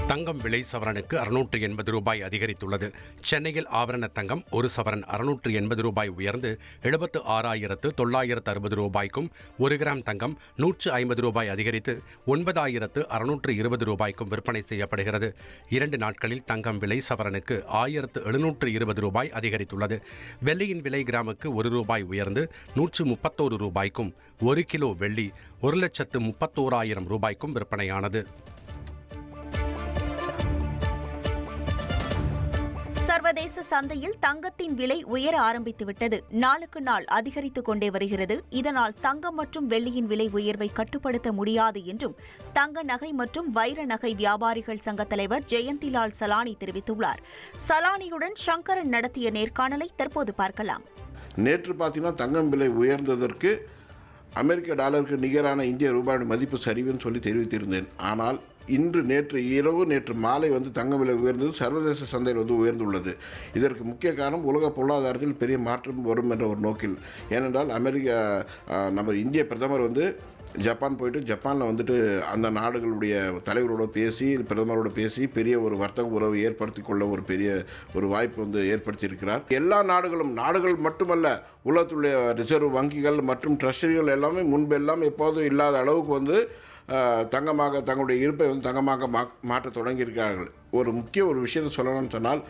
தங்கம் விலை சவரனுக்கு 680 ரூபாய் அதிகரித்துள்ளது. சென்னையில் ஆபரண தங்கம் ஒரு சவரன் 680 ரூபாய் உயர்ந்து 76,960 ரூபாய்க்கும், 1 கிராம் தங்கம் 150 ரூபாய் அதிகரித்து 9,620 ரூபாய்க்கும் விற்பனை செய்யப்படுகிறது. 2 நாட்களில் தங்கம் விலை சவரனுக்கு 1,720 ரூபாய் அதிகரித்துள்ளது. வெள்ளியின் விலை கிராமுக்கு 1 ரூபாய் உயர்ந்து 131 ரூபாய்க்கும், 1 கிலோ வெள்ளி 1,31,000 ரூபாய்க்கும் விற்பனையானது. சர்வதேச சந்தையில் தங்கத்தின் விலை உயர ஆரம்பித்துவிட்டது. நாளுக்கு நாள் அதிகரித்துக் கொண்டே வருகிறது. இதனால் தங்கம் மற்றும் வெள்ளியின் விலை உயர்வை கட்டுப்படுத்த முடியாது என்றும் தங்க நகை மற்றும் வைர நகை வியாபாரிகள் சங்க தலைவர் ஜெயந்திலால் சலானி தெரிவித்துள்ளார். சலானியுடன் சங்கரன் நடத்திய நேர்காணலை தற்போது பார்க்கலாம். நேற்று பார்த்தீங்கன்னா தங்கம் விலை உயர்ந்ததற்கு அமெரிக்க டாலருக்கு நிகரான இந்திய ரூபாய் மதிப்பு சரிவுன்னு சொல்லி தெரிவித்திருந்தேன். ஆனால் நேற்று மாலை தங்கம் விலை உயர்ந்தது. சர்வதேச சந்தையில் உயர்ந்துள்ளது. இதற்கு முக்கிய காரணம் உலக பொருளாதாரத்தில் பெரிய மாற்றம் வரும் என்ற ஒரு நோக்கில். ஏனென்றால் நம்ம இந்திய பிரதமர் ஜப்பான் போயிட்டு ஜப்பானில் அந்த நாடுகளுடைய தலைவரோட பிரதமரோட பேசி பெரிய ஒரு வர்த்தக உறவை ஏற்படுத்தி கொள்ள ஒரு பெரிய ஒரு வாய்ப்பு ஏற்படுத்தியிருக்கிறார். எல்லா நாடுகள் மட்டுமல்ல, உலகத்துடைய ரிசர்வ் வங்கிகள் மற்றும் ட்ரெஷரிகள் எல்லாமே முன்பெல்லாம் எப்போதும் இல்லாத அளவுக்கு தங்களுடைய இருப்பை தங்கமாக மாற்ற தொடங்கியிருக்கிறார்கள். ஒரு முக்கிய விஷயத்தை சொல்லணும்னு சொன்னால்,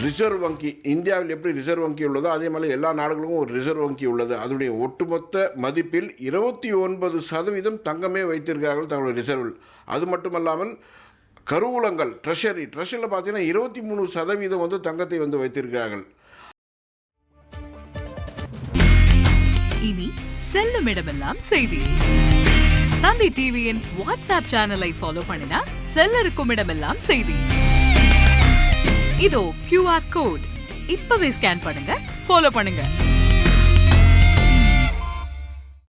ரிசர்வ் வங்கி இந்தியாவில் எப்படி ரிசர்வ் வங்கி உள்ளதோ அதே மாதிரி எல்லா நாடுகளுக்கும் ஒரு ரிசர்வ் வங்கி உள்ளது. அதனுடைய ஒட்டுமொத்த மதிப்பில் 29% தங்கமே வைத்திருக்கிறார்கள் தங்களுடைய ரிசர்வில். அது மட்டுமல்லாமல் கருவூலங்கள் ட்ரெஷரியில் பார்த்தீங்கன்னா 23% தங்கத்தை வைத்திருக்கிறார்கள். இனி செல்லும் இடமெல்லாம் செய்தி. தந்தி டிவியின் வாட்ஸ்அப் சேனலை ஃபாலோ பண்ணினா செல்லருக்கும் இடமெல்லாம் செய்தி. இதோ QR கோட் இப்பவே ஸ்கேன் பண்ணுங்க, ஃபாலோ பண்ணுங்க.